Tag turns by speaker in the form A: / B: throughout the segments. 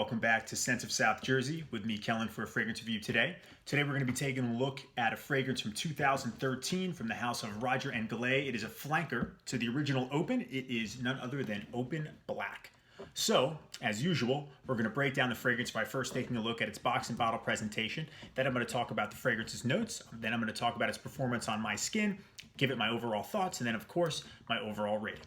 A: welcome back to Scents of South Jersey with me, Kellen, for a fragrance review today. Today we're going to be taking a look at a fragrance from 2013 from the House of Roger Gallet. It is a flanker to the original Open. It is none other than Open Black. So, as usual, we're going to break down the fragrance by first taking a look at its box and bottle presentation. Then I'm going to talk about the fragrance's notes. Then I'm going to talk about its performance on my skin, give it my overall thoughts, and then, of course, my overall rating.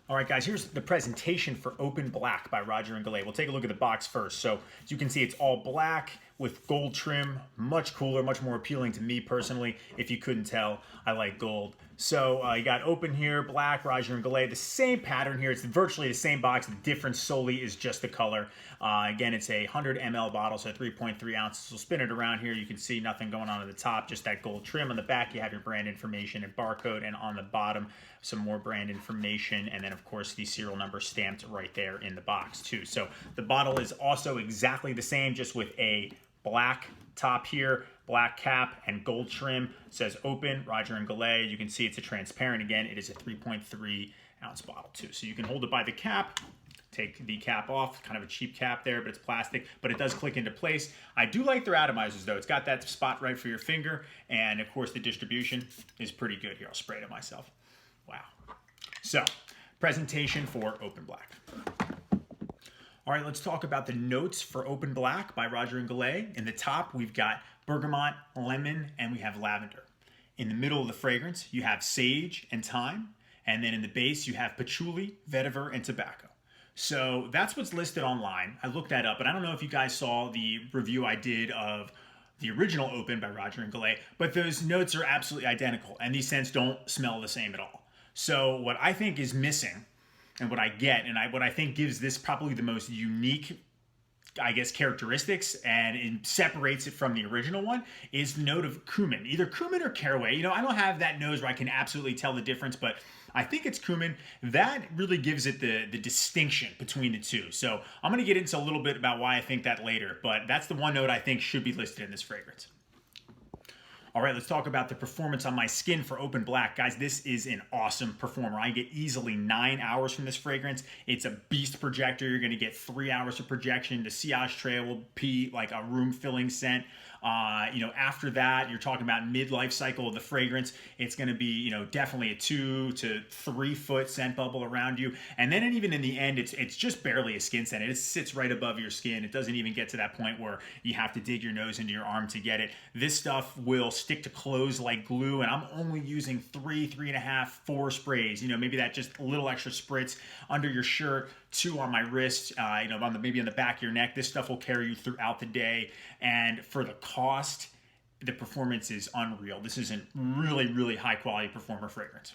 A: All right, guys, here's the presentation for Open Black by Roger Gallet. We'll take a look at the box first. So, as you can see, it's all black with gold trim. Much cooler, much more appealing to me personally. If you couldn't tell, I like gold. So, you got Open here, black, Roger Gallet. The same pattern here. It's virtually the same box. The difference solely is just the color. Again, it's a 100 ml bottle, so 3.3 ounces. So, spin it around here. You can see nothing going on at the top, just that gold trim. On the back, you have your brand information and barcode, and on the bottom, some more brand information, and then of course the serial number stamped right there in the box too. So the bottle is also exactly the same, just with a black top here, black cap, and gold trim. It says Open Roger Gallet. You can see it's a transparent. Again, it is a 3.3 ounce bottle too. So you can hold it by the cap, take the cap off, kind of a cheap cap there, but it's plastic, but it does click into place. I do like their atomizers though. It's got that spot right for your finger, and of course the distribution is pretty good here. I'll spray it on myself. Wow. So, presentation for Open Black. All right, let's talk about the notes for Open Black by Roger Gallet. In the top, we've got bergamot, lemon, and we have lavender. In the middle of the fragrance, you have sage and thyme. And then in the base, you have patchouli, vetiver, and tobacco. So that's what's listed online. I looked that up, but I don't know if you guys saw the review I did of the original Open by Roger Gallet, but those notes are absolutely identical, and these scents don't smell the same at all. So what I think is missing, and what I get, and what I think gives this probably the most unique, I guess, characteristics, and it separates it from the original one, is the note of cumin. Either cumin or caraway. You know, I don't have that nose where I can absolutely tell the difference, but I think it's cumin. That really gives it the distinction between the two. So I'm going to get into a little bit about why I think that later, but that's the one note I think should be listed in this fragrance. All right, let's talk about the performance on my skin for Open Black. Guys, this is an awesome performer. I get easily 9 hours from this fragrance. It's a beast projector. You're gonna get 3 hours of projection. The sillage trail will be like a room-filling scent. After that, you're talking about mid-life cycle of the fragrance. It's gonna be, definitely a 2 to 3 foot scent bubble around you. And then even in the end, it's just barely a skin scent. It sits right above your skin. It doesn't even get to that point where you have to dig your nose into your arm to get it. This stuff will stick to clothes like glue, and I'm only using 3.5, 4 sprays. Maybe that just a little extra spritz under your shirt, 2 on my wrist, maybe on the back of your neck. This stuff will carry you throughout the day, and for the cost, the performance is unreal. This is a really, really high quality performer fragrance.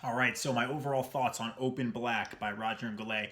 A: All right, so my overall thoughts on Open Black by Roger Gallet.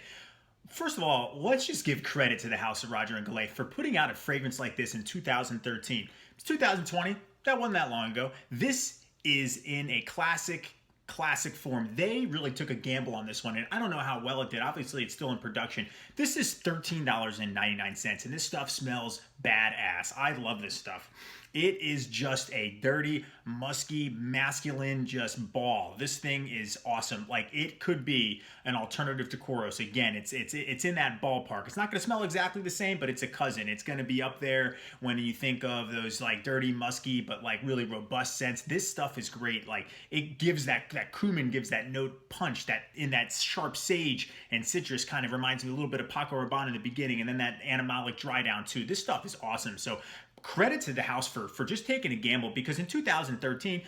A: First of all, let's just give credit to the House of Roger Gallet for putting out a fragrance like this in 2013. It's 2020. That wasn't that long ago. This is in a classic form. They really took a gamble on this one, and I don't know how well it did. Obviously, it's still in production. This is $13.99, and this stuff smells badass. I love this stuff. It is just a dirty, musky, masculine just ball. This thing is awesome. Like, it could be an alternative to Kouros. Again, it's in that ballpark. It's not going to smell exactly the same, but it's a cousin. It's going to be up there when you think of those like dirty, musky, but like really robust scents. This stuff is great. Like, it gives that cumin gives that note punch, that in that sharp sage and citrus kind of reminds me a little bit of Paco Rabanne in the beginning, and then that animalic dry down too. This stuff is awesome. So credit to the house for just taking a gamble, because in 2013,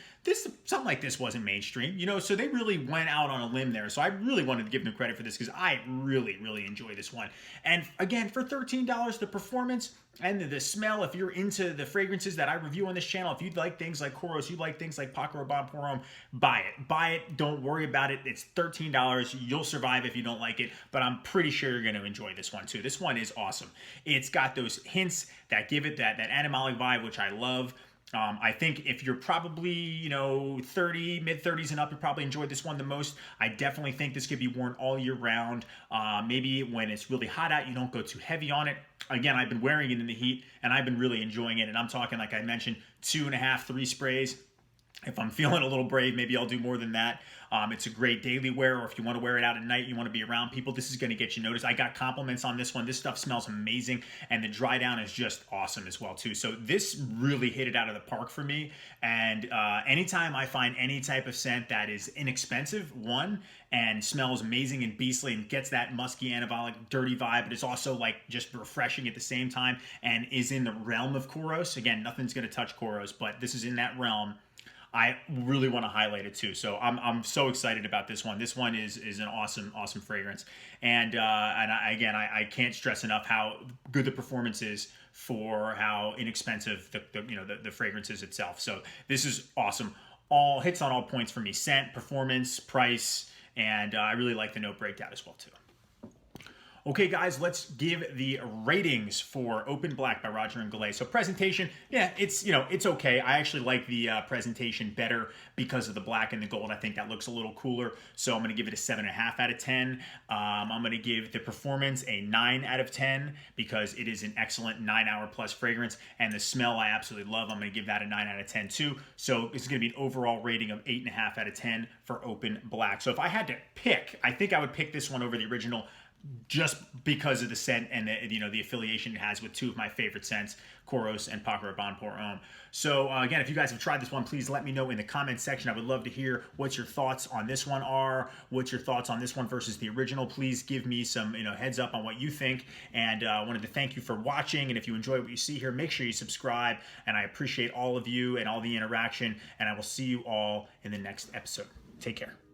A: something like this wasn't mainstream, so they really went out on a limb there. So I really wanted to give them credit for this, because I really, really enjoy this one. And again, for $13, the performance and the smell, if you're into the fragrances that I review on this channel, if you like things like Kouros, you like things like Paco Rabanne Pour Homme, buy it. Buy it. Don't worry about it. It's $13. You'll survive if you don't like it, but I'm pretty sure you're going to enjoy this one too. This one is awesome. It's got those hints that give it that animalic vibe, which I love. I think if you're probably, mid-30s and up, you probably enjoyed this one the most. I definitely think this could be worn all year round. Maybe when it's really hot out, you don't go too heavy on it. Again, I've been wearing it in the heat, and I've been really enjoying it. And I'm talking, like I mentioned, 2.5, 3 sprays. If I'm feeling a little brave, maybe I'll do more than that. It's a great daily wear, or if you want to wear it out at night, you want to be around people, this is going to get you noticed. I got compliments on this one. This stuff smells amazing, and the dry down is just awesome as well too. So this really hit it out of the park for me. And anytime I find any type of scent that is inexpensive, one, and smells amazing and beastly and gets that musky, anabolic, dirty vibe, but it's also like just refreshing at the same time and is in the realm of Kouros. Again, nothing's going to touch Kouros, but this is in that realm. I really want to highlight it too. So I'm so excited about this one. This one is an awesome fragrance, and I can't stress enough how good the performance is for how inexpensive the fragrance is itself. So this is awesome. All hits on all points for me: scent, performance, price, and I really like the note breakdown as well too. Okay, guys, let's give the ratings for Open Black by Roger and Gallet. So presentation, yeah, it's okay. I actually like the presentation better because of the black and the gold. I think that looks a little cooler. So I'm going to give it a 7.5 out of 10. I'm going to give the performance a 9 out of 10 because it is an excellent 9-hour plus fragrance. And the smell I absolutely love. I'm going to give that a 9 out of 10 too. So it's going to be an overall rating of 8.5 out of 10 for Open Black. So if I had to pick, I think I would pick this one over the original, just because of the scent and the affiliation it has with two of my favorite scents, Kouros and Paco Rabanne Pour Homme. So again, if you guys have tried this one, please let me know in the comment section. I would love to hear what your thoughts on this one are. What's your thoughts on this one versus the original? Please give me some heads up on what you think. And I wanted to thank you for watching. And if you enjoy what you see here, make sure you subscribe. And I appreciate all of you and all the interaction. And I will see you all in the next episode. Take care.